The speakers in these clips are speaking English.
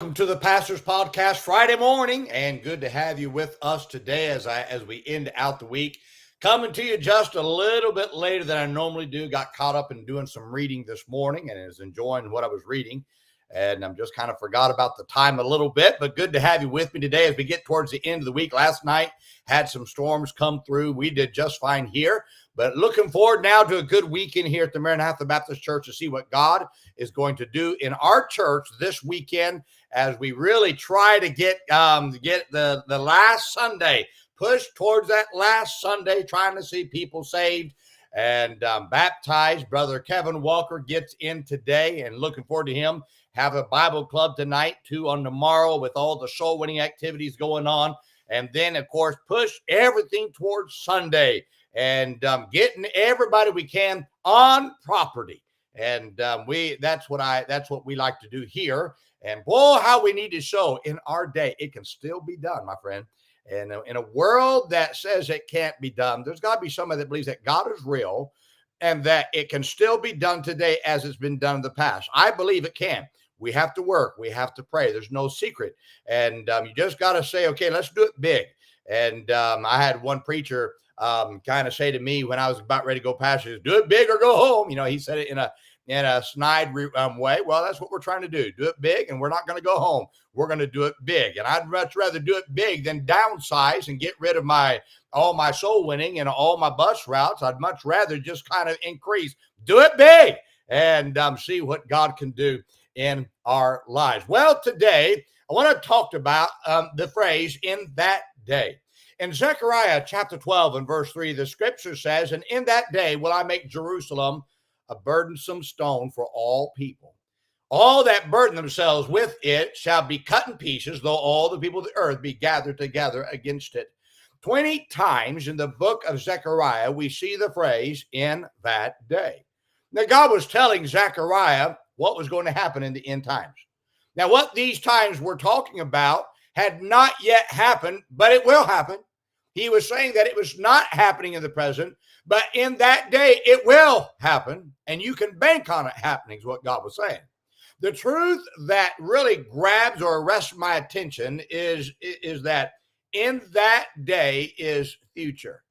Welcome to the Pastor's Podcast Friday morning, and good to have you with us today as we end out the week. Coming to you just a little bit later than I normally do. Got caught up in doing some reading this morning and was enjoying what I was reading. And I'm just kind of forgot about the time a little bit, but good to have you with me today as we get towards the end of the week. Last night had some storms come through. We did just fine here, but looking forward now to a good weekend here at the Maranatha Baptist Church to see what God is going to do in our church this weekend as we really try to get the last Sunday, push towards that last Sunday, trying to see people saved and baptized. Brother Kevin Walker gets in today, and looking forward to him. Have a Bible club tonight, too, on tomorrow with all the soul winning activities going on. And then, of course, push everything towards Sunday and getting everybody we can on property. And that's what we like to do here. And boy, how we need to show in our day it can still be done, my friend. And in a world that says it can't be done, there's got to be somebody that believes that God is real and that it can still be done today as it's been done in the past. I believe it can. We have to work. We have to pray. There's no secret. And you just got to say, okay, let's do it big. And I had one preacher kind of say to me when I was about ready to go pastor, do it big or go home. You know, he said it in a snide way. Well, that's what we're trying to do. Do it big, and we're not going to go home. We're going to do it big. And I'd much rather do it big than downsize and get rid of all my soul winning and all my bus routes. I'd much rather just kind of increase. Do it big and see what God can do in our lives. Well, today I want to talk about the phrase "in that day." In Zechariah chapter 12 and verse 3, the scripture says, "And in that day will I make Jerusalem a burdensome stone for all people. All that burden themselves with it shall be cut in pieces, though all the people of the earth be gathered together against it." 20 times in the book of Zechariah, we see the phrase "in that day." Now, God was telling Zechariah what was going to happen in the end times. Now, what these times we're talking about had not yet happened, but it will happen. He was saying that it was not happening in the present, but in that day it will happen, and you can bank on it happening, is what God was saying. The truth that really grabs or arrests my attention is that in that day is future.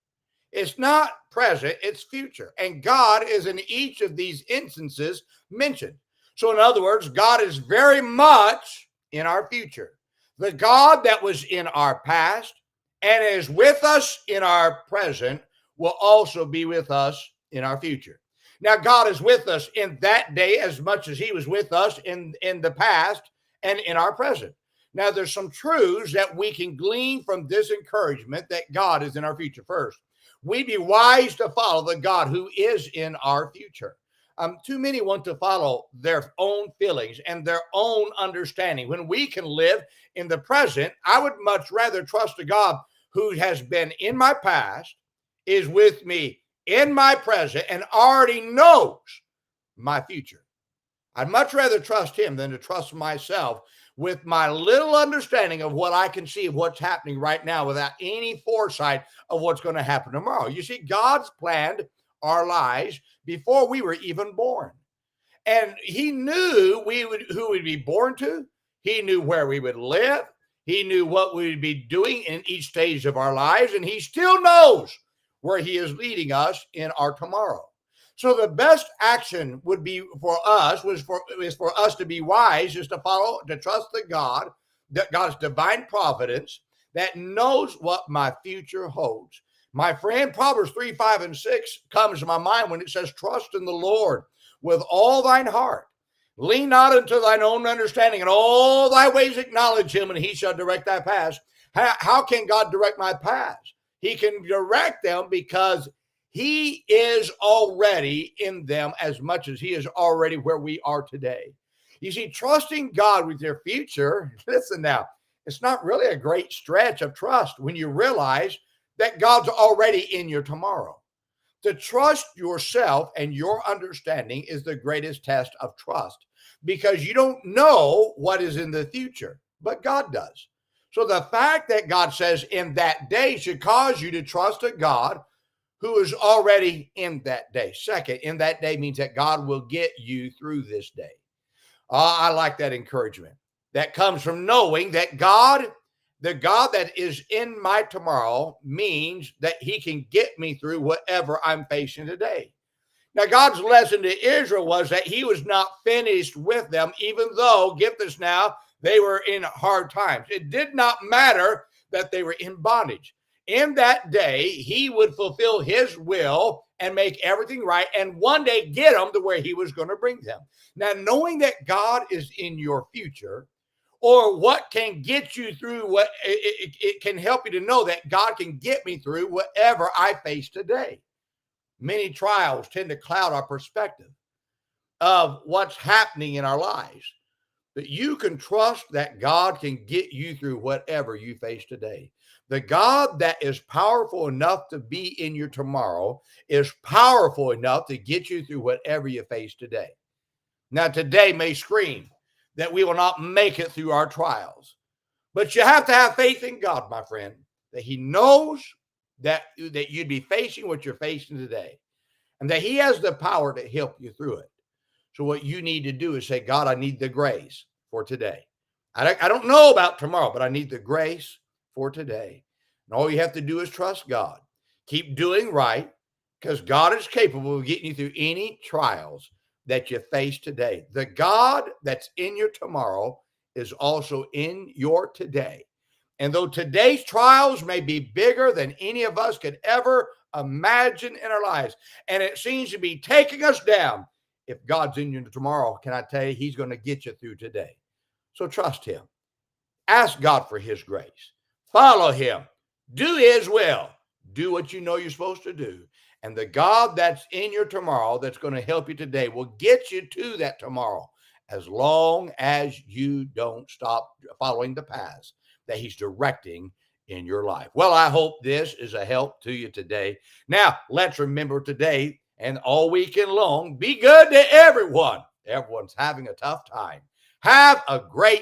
It's not present, it's future. And God is in each of these instances mentioned. So in other words, God is very much in our future. The God that was in our past and is with us in our present will also be with us in our future. Now, God is with us in that day as much as he was with us in the past and in our present. Now, there's some truths that we can glean from this encouragement that God is in our future. First, we be wise to follow the God who is in our future. Too many want to follow their own feelings and their own understanding. When we can live in the present, I would much rather trust a God who has been in my past, is with me in my present, and already knows my future. I'd much rather trust him than to trust myself with my little understanding of what I can see of what's happening right now without any foresight of what's going to happen tomorrow. You see, God's planned our lives before we were even born. And he knew who we'd be born to. He knew where we would live. He knew what we would be doing in each stage of our lives. And he still knows where he is leading us in our tomorrow. So the best action would be for us is for us to be wise, is to trust the God, that God's divine providence that knows what my future holds. My friend, Proverbs 3, 5, and 6 comes to my mind when it says, "Trust in the Lord with all thine heart. Lean not unto thine own understanding. In all thy ways acknowledge him, and he shall direct thy paths." How can God direct my paths? He can direct them because he is already in them as much as he is already where we are today. You see, trusting God with your future, listen now, it's not really a great stretch of trust when you realize that God's already in your tomorrow. To trust yourself and your understanding is the greatest test of trust because you don't know what is in the future, but God does. So the fact that God says in that day should cause you to trust a God who is already in that day. Second, in that day means that God will get you through this day. I like that encouragement. that comes from knowing that God, the God that is in my tomorrow, means that he can get me through whatever I'm facing today. Now, God's lesson to Israel was that he was not finished with them, even though, get this now, they were in hard times. It did not matter that they were in bondage. In that day, he would fulfill his will and make everything right, and one day get them to where he was going to bring them. Now, knowing that God is in your future, or what can get you through what it can help you to know that God can get me through whatever I face today. Many trials tend to cloud our perspective of what's happening in our lives. But you can trust that God can get you through whatever you face today. The God that is powerful enough to be in your tomorrow is powerful enough to get you through whatever you face today. Now, today may scream that we will not make it through our trials, but you have to have faith in God, my friend, that he knows that you'd be facing what you're facing today, and that he has the power to help you through it. So what you need to do is say, God, I need the grace for today. I don't know about tomorrow, but I need the grace for today. And all you have to do is trust God. Keep doing right, because God is capable of getting you through any trials that you face today. The God that's in your tomorrow is also in your today. And though today's trials may be bigger than any of us could ever imagine in our lives, and it seems to be taking us down, if God's in you tomorrow, can I tell you, he's going to get you through today. So trust him. Ask God for his grace. Follow him. Do his will. Do what you know you're supposed to do. And the God that's in your tomorrow that's going to help you today will get you to that tomorrow, as long as you don't stop following the paths that he's directing in your life. Well, I hope this is a help to you today. Now, let's remember today and all weekend long, be good to everyone. Everyone's having a tough time. Have a great